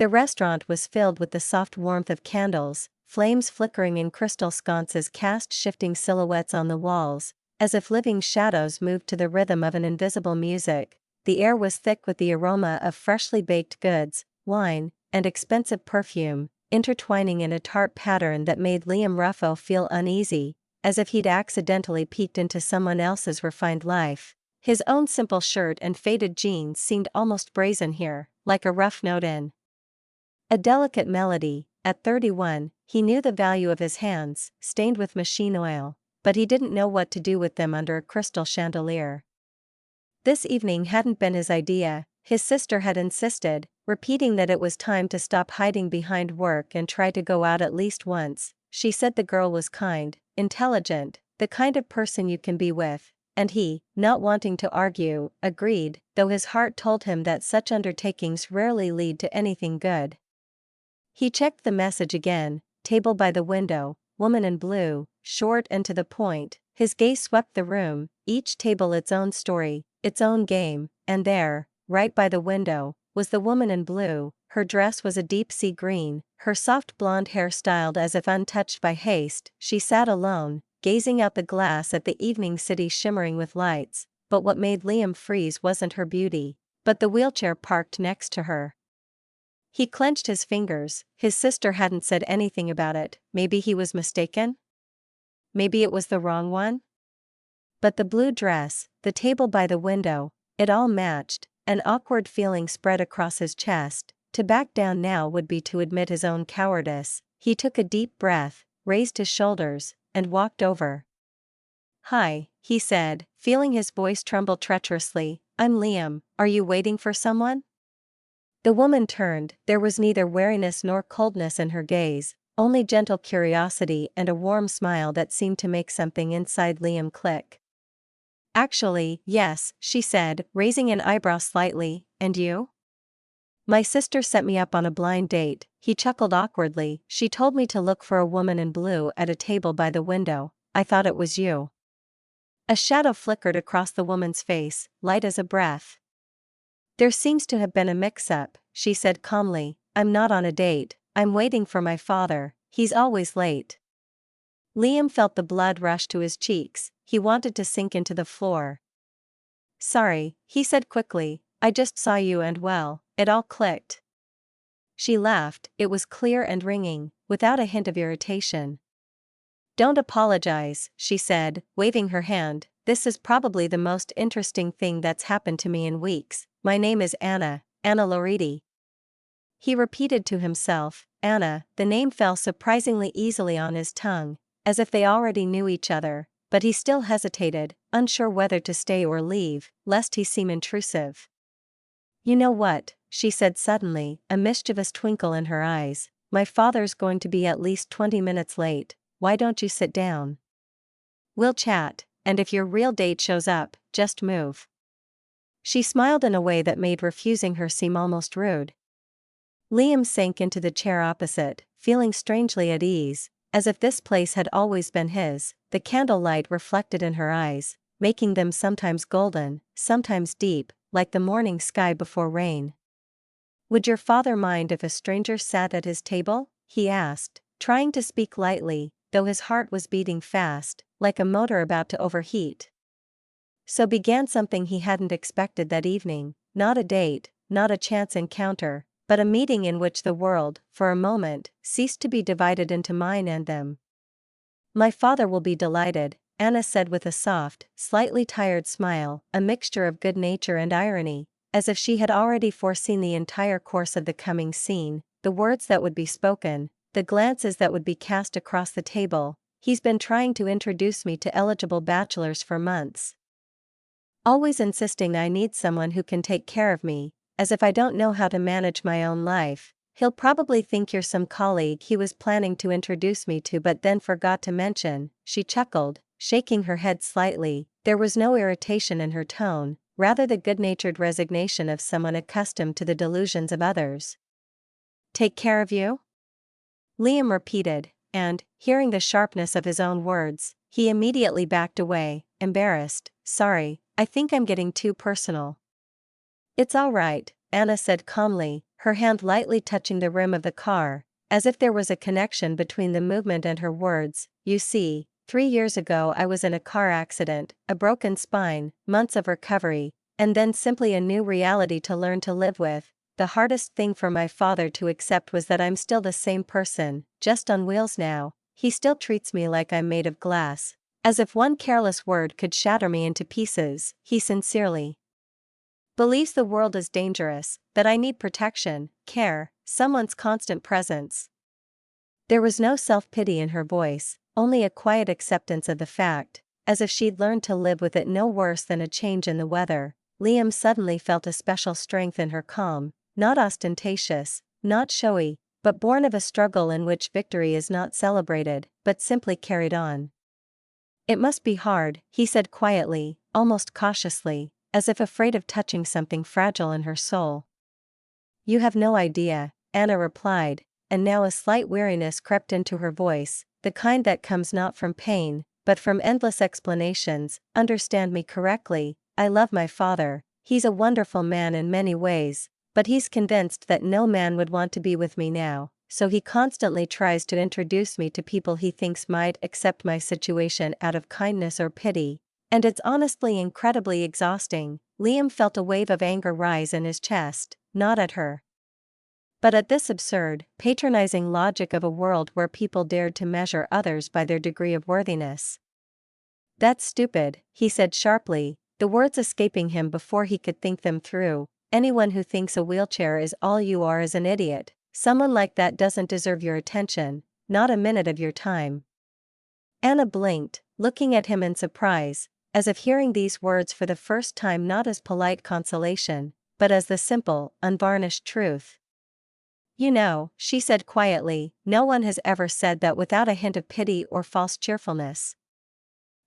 The restaurant was filled with the soft warmth of candles, flames flickering in crystal sconces cast shifting silhouettes on the walls, as if living shadows moved to the rhythm of an invisible music. The air was thick with the aroma of freshly baked goods, wine, and expensive perfume, intertwining in a tart pattern that made Liam Ruffo feel uneasy, as if he'd accidentally peeked into someone else's refined life. His own simple shirt and faded jeans seemed almost brazen here, like a rough note in a delicate melody. At 31, he knew the value of his hands, stained with machine oil, but he didn't know what to do with them under a crystal chandelier. This evening hadn't been his idea. His sister had insisted, repeating that it was time to stop hiding behind work and try to go out at least once. She said the girl was kind, intelligent, the kind of person you can be with, and he, not wanting to argue, agreed, though his heart told him that such undertakings rarely lead to anything good. He checked the message again, table by the window, woman in blue, short and to the point. His gaze swept the room, each table its own story, its own game, and there, right by the window, was the woman in blue. Her dress was a deep sea green, her soft blonde hair styled as if untouched by haste. She sat alone, gazing out the glass at the evening city shimmering with lights, but what made Liam freeze wasn't her beauty, but the wheelchair parked next to her. He clenched his fingers. His sister hadn't said anything about it. Maybe he was mistaken? Maybe it was the wrong one? But the blue dress, the table by the window, it all matched. An awkward feeling spread across his chest. To back down now would be to admit his own cowardice. He took a deep breath, raised his shoulders, and walked over. "Hi," he said, feeling his voice tremble treacherously. "I'm Liam. Are you waiting for someone?" The woman turned. There was neither wariness nor coldness in her gaze, only gentle curiosity and a warm smile that seemed to make something inside Liam click. "Actually, yes," she said, raising an eyebrow slightly. "And you?" "My sister set me up on a blind date," he chuckled awkwardly. "She told me to look for a woman in blue at a table by the window. I thought it was you." A shadow flickered across the woman's face, light as a breath. "There seems to have been a mix-up," she said calmly. "I'm not on a date, I'm waiting for my father, he's always late." Liam felt the blood rush to his cheeks. He wanted to sink into the floor. "Sorry," he said quickly, "I just saw you and well, it all clicked." She laughed, it was clear and ringing, without a hint of irritation. "Don't apologize," she said, waving her hand. "This is probably the most interesting thing that's happened to me in weeks. My name is Anna Loriti." He repeated to himself, Anna. The name fell surprisingly easily on his tongue, as if they already knew each other, but he still hesitated, unsure whether to stay or leave, lest he seem intrusive. "You know what," she said suddenly, a mischievous twinkle in her eyes, "my father's going to be at least 20 minutes late. Why don't you sit down? We'll chat, and if your real date shows up, just move." She smiled in a way that made refusing her seem almost rude. Liam sank into the chair opposite, feeling strangely at ease, as if this place had always been his. The candlelight reflected in her eyes, making them sometimes golden, sometimes deep, like the morning sky before rain. "Would your father mind if a stranger sat at his table?" he asked, trying to speak lightly, though his heart was beating fast, like a motor about to overheat. So began something he hadn't expected that evening, not a date, not a chance encounter, but a meeting in which the world, for a moment, ceased to be divided into mine and them. "My father will be delighted," Anna said with a soft, slightly tired smile, a mixture of good nature and irony, as if she had already foreseen the entire course of the coming scene, the words that would be spoken, the glances that would be cast across the table. "He's been trying to introduce me to eligible bachelors for months. Always insisting I need someone who can take care of me, as if I don't know how to manage my own life. He'll probably think you're some colleague he was planning to introduce me to but then forgot to mention." She chuckled, shaking her head slightly. There was no irritation in her tone, rather the good-natured resignation of someone accustomed to the delusions of others. "Take care of you?" Liam repeated, and, hearing the sharpness of his own words, he immediately backed away, embarrassed. "Sorry, I think I'm getting too personal." "It's all right," Anna said calmly, her hand lightly touching the rim of the car, as if there was a connection between the movement and her words. You see, 3 years ago I was in a car accident, a broken spine, months of recovery, and then simply a new reality to learn to live with. The hardest thing for my father to accept was that I'm still the same person, just on wheels now. He still treats me like I'm made of glass. As if one careless word could shatter me into pieces. He sincerely believes the world is dangerous, that I need protection, care, someone's constant presence. There was no self-pity in her voice, only a quiet acceptance of the fact, as if she'd learned to live with it no worse than a change in the weather. Liam suddenly felt a special strength in her calm, not ostentatious, not showy, but born of a struggle in which victory is not celebrated, but simply carried on. It must be hard, he said quietly, almost cautiously, as if afraid of touching something fragile in her soul. You have no idea, Anna replied, and now a slight weariness crept into her voice, the kind that comes not from pain, but from endless explanations. Understand me correctly, I love my father, he's a wonderful man in many ways, but he's convinced that no man would want to be with me now, so he constantly tries to introduce me to people he thinks might accept my situation out of kindness or pity, and it's honestly incredibly exhausting. Liam felt a wave of anger rise in his chest, not at her, but at this absurd, patronizing logic of a world where people dared to measure others by their degree of worthiness. That's stupid, he said sharply, the words escaping him before he could think them through. Anyone who thinks a wheelchair is all you are is an idiot. Someone like that doesn't deserve your attention, not a minute of your time. Anna blinked, looking at him in surprise, as if hearing these words for the first time not as polite consolation, but as the simple, unvarnished truth. You know, she said quietly, no one has ever said that without a hint of pity or false cheerfulness.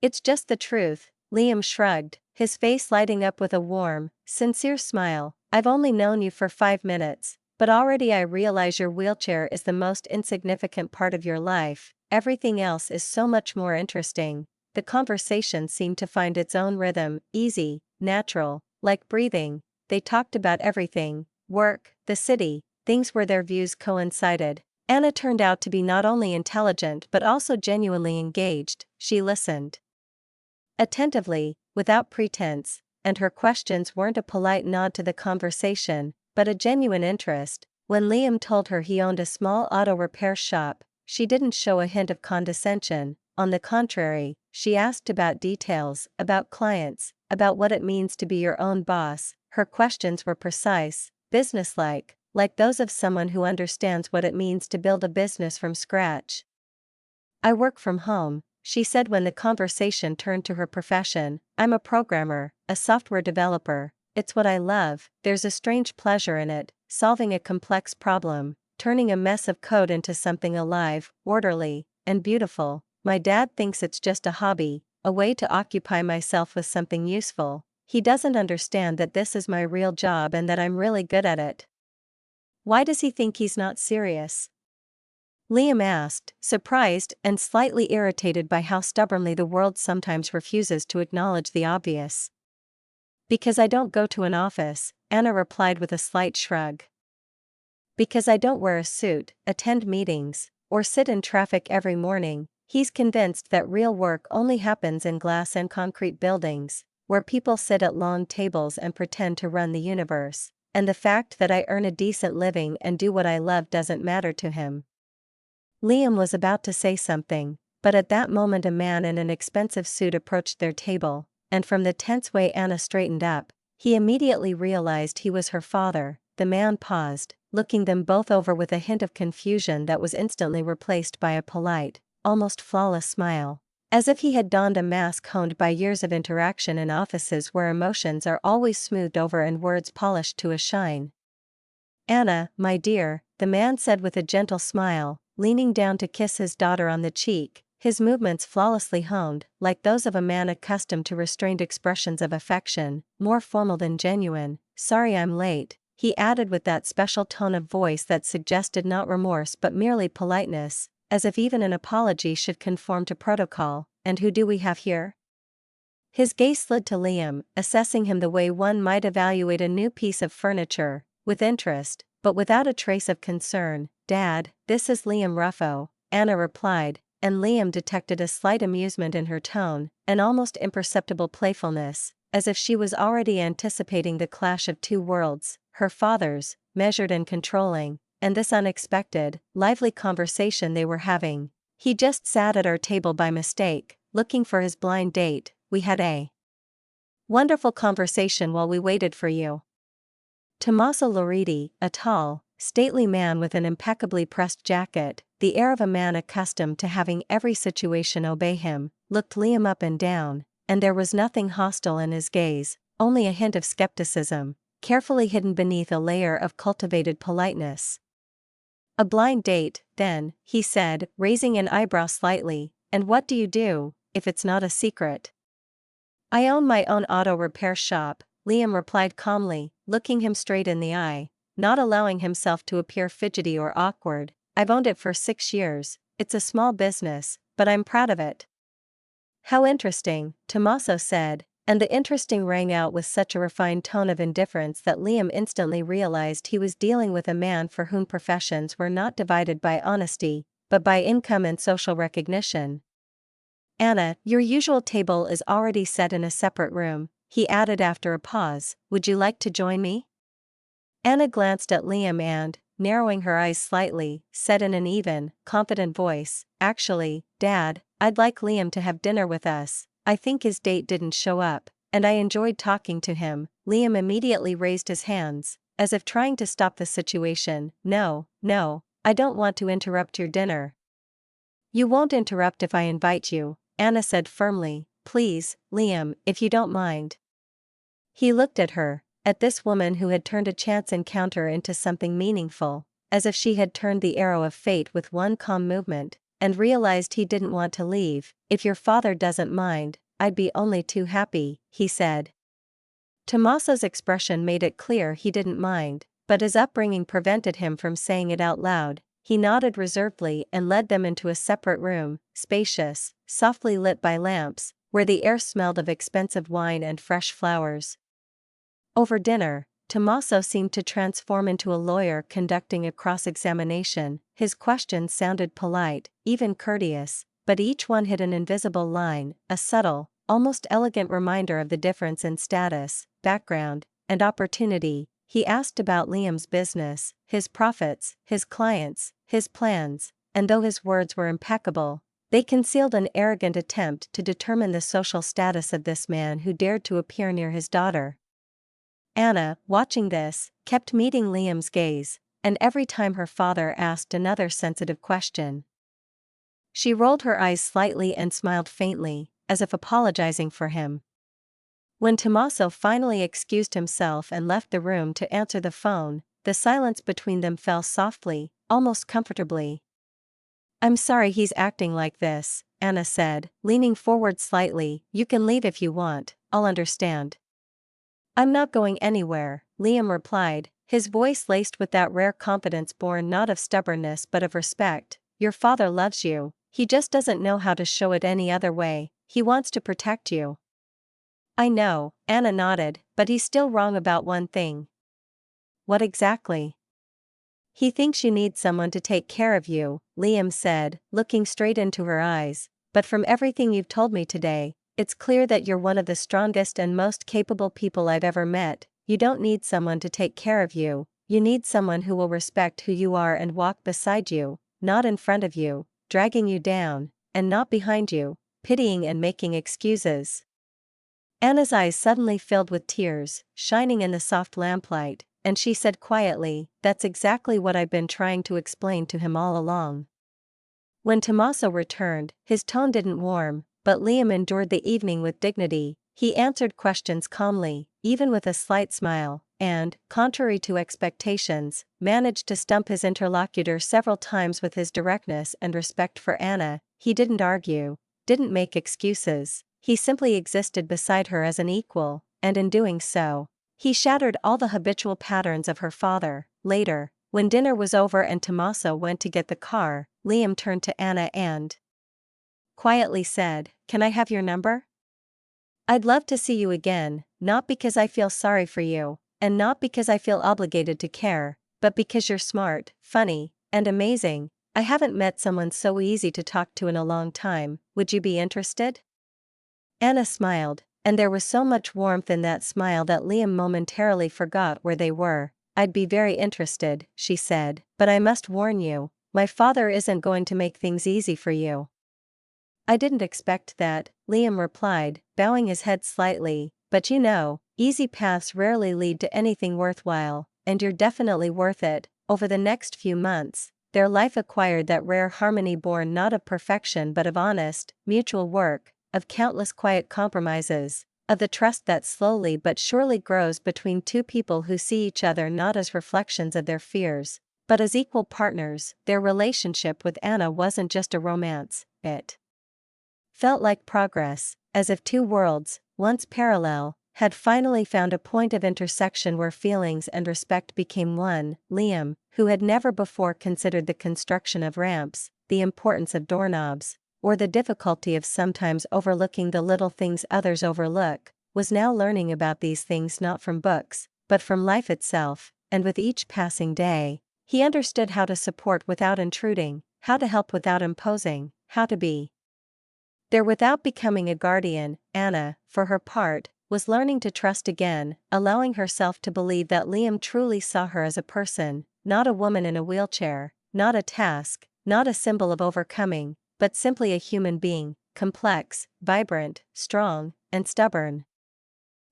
It's just the truth. Liam shrugged, his face lighting up with a warm, sincere smile. I've only known you for 5 minutes, but already I realize your wheelchair is the most insignificant part of your life. Everything else is so much more interesting. The conversation seemed to find its own rhythm, easy, natural, like breathing. They talked about everything, work, the city, things where their views coincided. Anna turned out to be not only intelligent but also genuinely engaged. She listened attentively, without pretense, and her questions weren't a polite nod to the conversation, but a genuine interest. When Liam told her he owned a small auto repair shop, she didn't show a hint of condescension. On the contrary, she asked about details, about clients, about what it means to be your own boss. Her questions were precise, businesslike, like those of someone who understands what it means to build a business from scratch. I work from home, she said when the conversation turned to her profession. I'm a programmer, a software developer. It's what I love. There's a strange pleasure in it, solving a complex problem, turning a mess of code into something alive, orderly, and beautiful. My dad thinks it's just a hobby, a way to occupy myself with something useful. He doesn't understand that this is my real job and that I'm really good at it. Why does he think he's not serious? Liam asked, surprised and slightly irritated by how stubbornly the world sometimes refuses to acknowledge the obvious. Because I don't go to an office, Anna replied with a slight shrug. Because I don't wear a suit, attend meetings, or sit in traffic every morning. He's convinced that real work only happens in glass and concrete buildings, where people sit at long tables and pretend to run the universe, and the fact that I earn a decent living and do what I love doesn't matter to him. Liam was about to say something, but at that moment a man in an expensive suit approached their table, and from the tense way Anna straightened up, he immediately realized he was her father. The man paused, looking them both over with a hint of confusion that was instantly replaced by a polite, almost flawless smile, as if he had donned a mask honed by years of interaction in offices where emotions are always smoothed over and words polished to a shine. Anna, my dear, the man said with a gentle smile, leaning down to kiss his daughter on the cheek, his movements flawlessly honed, like those of a man accustomed to restrained expressions of affection, more formal than genuine. Sorry I'm late, he added with that special tone of voice that suggested not remorse but merely politeness, as if even an apology should conform to protocol. And who do we have here? His gaze slid to Liam, assessing him the way one might evaluate a new piece of furniture, with interest. but without a trace of concern. "Dad, this is Liam Ruffo," Anna replied, and Liam detected a slight amusement in her tone, an almost imperceptible playfulness, as if she was already anticipating the clash of two worlds, her father's, measured and controlling, and this unexpected, lively conversation they were having. "He just sat at our table by mistake, looking for his blind date. We had a wonderful conversation while we waited for you." Tommaso Loriti, a tall, stately man with an impeccably pressed jacket, the air of a man accustomed to having every situation obey him, looked Liam up and down, and there was nothing hostile in his gaze, only a hint of skepticism, carefully hidden beneath a layer of cultivated politeness. "A blind date, then," he said, raising an eyebrow slightly, "and what do you do, if it's not a secret?" "I own my own auto repair shop," Liam replied calmly, looking him straight in the eye, not allowing himself to appear fidgety or awkward. "I've owned it for 6 years, it's a small business, but I'm proud of it." "How interesting," Tommaso said, and the interesting rang out with such a refined tone of indifference that Liam instantly realized he was dealing with a man for whom professions were not divided by honesty, but by income and social recognition. "Anna, your usual table is already set in a separate room," he added after a pause. "Would you like to join me?" Anna glanced at Liam and, narrowing her eyes slightly, said in an even, confident voice, "Actually, Dad, I'd like Liam to have dinner with us. I think his date didn't show up, and I enjoyed talking to him." Liam immediately raised his hands, as if trying to stop the situation. No, I don't want to interrupt your dinner." "You won't interrupt if I invite you," Anna said firmly. "Please, Liam, if you don't mind." He looked at her, at this woman who had turned a chance encounter into something meaningful, as if she had turned the arrow of fate with one calm movement, and realized he didn't want to leave. "If your father doesn't mind, I'd be only too happy," he said. Tommaso's expression made it clear he didn't mind, but his upbringing prevented him from saying it out loud. He nodded reservedly and led them into a separate room, spacious, softly lit by lamps, where the air smelled of expensive wine and fresh flowers. Over dinner, Tommaso seemed to transform into a lawyer conducting a cross-examination. His questions sounded polite, even courteous, but each one hid an invisible line, a subtle, almost elegant reminder of the difference in status, background, and opportunity. He asked about Liam's business, his profits, his clients, his plans, and though his words were impeccable, they concealed an arrogant attempt to determine the social status of this man who dared to appear near his daughter. Anna, watching this, kept meeting Liam's gaze, and every time her father asked another sensitive question, she rolled her eyes slightly and smiled faintly, as if apologizing for him. When Tommaso finally excused himself and left the room to answer the phone, the silence between them fell softly, almost comfortably. "I'm sorry he's acting like this," Anna said, leaning forward slightly. "You can leave if you want, I'll understand." "I'm not going anywhere," Liam replied, his voice laced with that rare confidence born not of stubbornness but of respect. "Your father loves you, he just doesn't know how to show it any other way. He wants to protect you." "I know," Anna nodded, "but he's still wrong about one thing." "What exactly?" "He thinks you need someone to take care of you," Liam said, looking straight into her eyes. "But from everything you've told me today, it's clear that you're one of the strongest and most capable people I've ever met. You don't need someone to take care of you, you need someone who will respect who you are and walk beside you, not in front of you, dragging you down, and not behind you, pitying and making excuses." Anna's eyes suddenly filled with tears, shining in the soft lamplight, and she said quietly, "That's exactly what I've been trying to explain to him all along." When Tommaso returned, his tone didn't warm, but Liam endured the evening with dignity. He answered questions calmly, even with a slight smile, and, contrary to expectations, managed to stump his interlocutor several times with his directness and respect for Anna. He didn't argue, didn't make excuses, he simply existed beside her as an equal, and in doing so, he shattered all the habitual patterns of her father. Later, when dinner was over and Tommaso went to get the car, Liam turned to Anna and quietly said, "Can I have your number? I'd love to see you again, not because I feel sorry for you, and not because I feel obligated to care, but because you're smart, funny, and amazing. I haven't met someone so easy to talk to in a long time. Would you be interested?" Anna smiled, and there was so much warmth in that smile that Liam momentarily forgot where they were. "I'd be very interested," she said, "but I must warn you, my father isn't going to make things easy for you." "I didn't expect that," Liam replied, bowing his head slightly, "but you know, easy paths rarely lead to anything worthwhile, and you're definitely worth it." Over the next few months, their life acquired that rare harmony born not of perfection but of honest, mutual work, of countless quiet compromises, of the trust that slowly but surely grows between two people who see each other not as reflections of their fears, but as equal partners. Their relationship with Anna wasn't just a romance, it felt like progress, as if two worlds, once parallel, had finally found a point of intersection where feelings and respect became one. Liam, who had never before considered the construction of ramps, the importance of doorknobs, or the difficulty of sometimes overlooking the little things others overlook, was now learning about these things not from books, but from life itself, and with each passing day, he understood how to support without intruding, how to help without imposing, how to be there without becoming a guardian. Anna, for her part, was learning to trust again, allowing herself to believe that Liam truly saw her as a person, not a woman in a wheelchair, not a task, not a symbol of overcoming, but simply a human being, complex, vibrant, strong, and stubborn.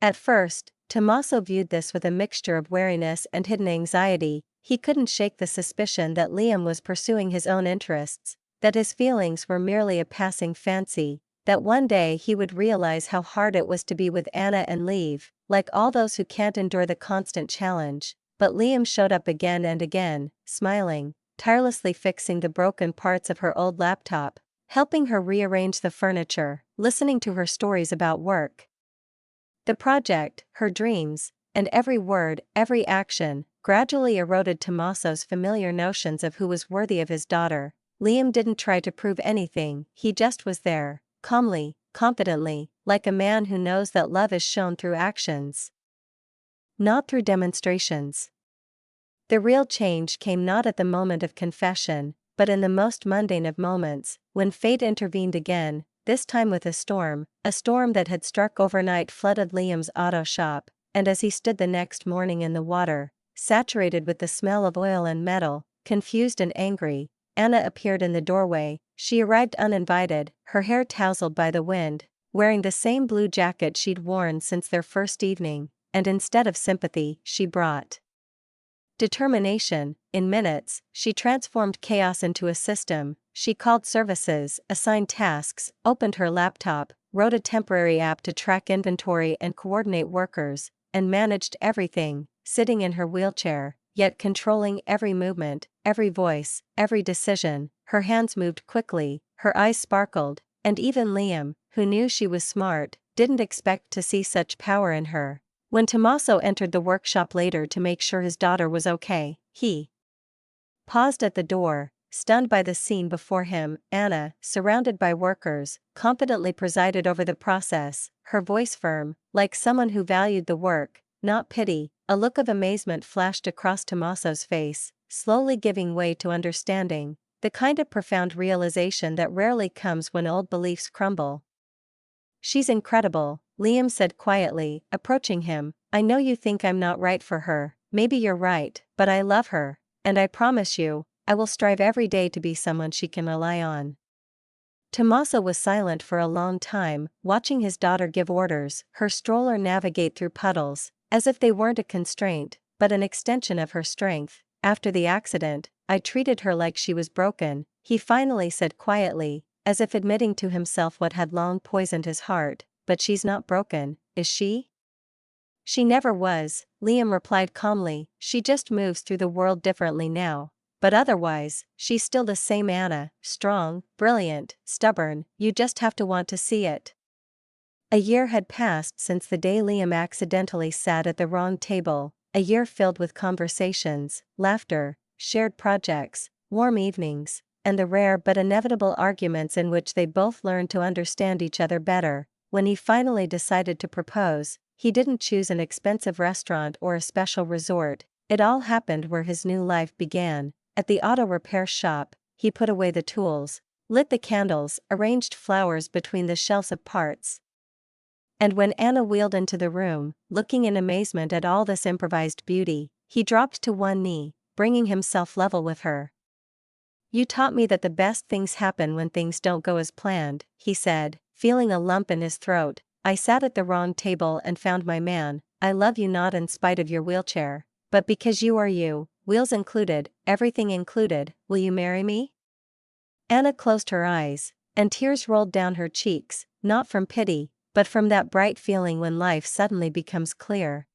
At first, Tommaso viewed this with a mixture of wariness and hidden anxiety. He couldn't shake the suspicion that Liam was pursuing his own interests, that his feelings were merely a passing fancy, that one day he would realize how hard it was to be with Anna and leave, like all those who can't endure the constant challenge. But Liam showed up again and again, smiling, tirelessly fixing the broken parts of her old laptop, helping her rearrange the furniture, listening to her stories about work. The project, her dreams, and every word, every action, gradually eroded Tommaso's familiar notions of who was worthy of his daughter. Liam didn't try to prove anything, he just was there, calmly, confidently, like a man who knows that love is shown through actions, not through demonstrations. The real change came not at the moment of confession, but in the most mundane of moments, when fate intervened again, this time with a storm that had struck overnight flooded Liam's auto shop, and as he stood the next morning in the water, saturated with the smell of oil and metal, confused and angry, Anna appeared in the doorway. She arrived uninvited, her hair tousled by the wind, wearing the same blue jacket she'd worn since their first evening, and instead of sympathy, she brought determination. In minutes, she transformed chaos into a system. She called services, assigned tasks, opened her laptop, wrote a temporary app to track inventory and coordinate workers, and managed everything, sitting in her wheelchair, yet controlling every movement, every voice, every decision. Her hands moved quickly, her eyes sparkled, and even Liam, who knew she was smart, didn't expect to see such power in her. When Tommaso entered the workshop later to make sure his daughter was okay, he paused at the door, stunned by the scene before him. Anna, surrounded by workers, confidently presided over the process, her voice firm, like someone who valued the work, not pity. A look of amazement flashed across Tommaso's face, slowly giving way to understanding, the kind of profound realization that rarely comes when old beliefs crumble. "She's incredible," Liam said quietly, approaching him. "I know you think I'm not right for her, maybe you're right, but I love her, and I promise you, I will strive every day to be someone she can rely on." Tommaso was silent for a long time, watching his daughter give orders, her stroller navigate through puddles, as if they weren't a constraint, but an extension of her strength. "After the accident, I treated her like she was broken," he finally said quietly, as if admitting to himself what had long poisoned his heart. "But she's not broken, is she?" "She never was," Liam replied calmly. "She just moves through the world differently now. But otherwise, she's still the same Anna, strong, brilliant, stubborn. You just have to want to see it." A year had passed since the day Liam accidentally sat at the wrong table, a year filled with conversations, laughter, shared projects, warm evenings, and the rare but inevitable arguments in which they both learned to understand each other better. When he finally decided to propose, he didn't choose an expensive restaurant or a special resort. It all happened where his new life began, at the auto repair shop. He put away the tools, lit the candles, arranged flowers between the shelves of parts. And when Anna wheeled into the room, looking in amazement at all this improvised beauty, he dropped to one knee, bringing himself level with her. "You taught me that the best things happen when things don't go as planned," he said, feeling a lump in his throat. "I sat at the wrong table and found my man. I love you not in spite of your wheelchair, but because you are you, wheels included, everything included. Will you marry me?" Anna closed her eyes, and tears rolled down her cheeks, not from pity, but from that bright feeling when life suddenly becomes clear.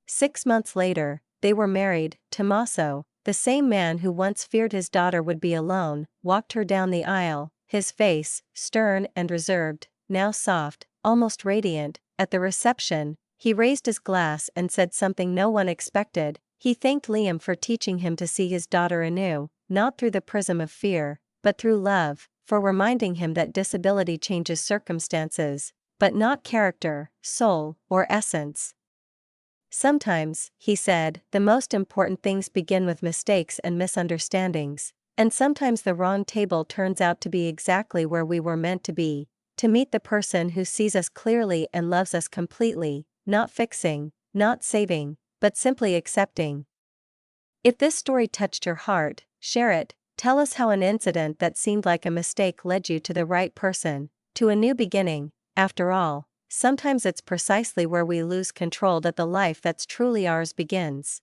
6 months later, they were married. Tommaso, the same man who once feared his daughter would be alone, walked her down the aisle, his face, stern and reserved, now soft, almost radiant. At the reception, he raised his glass and said something no one expected. He thanked Liam for teaching him to see his daughter anew, not through the prism of fear, but through love, for reminding him that disability changes circumstances, but not character, soul, or essence. "Sometimes," he said, "the most important things begin with mistakes and misunderstandings, and sometimes the wrong table turns out to be exactly where we were meant to be, to meet the person who sees us clearly and loves us completely, not fixing, not saving, but simply accepting." If this story touched your heart, share it. Tell us how an incident that seemed like a mistake led you to the right person, to a new beginning. After all, sometimes it's precisely where we lose control that the life that's truly ours begins.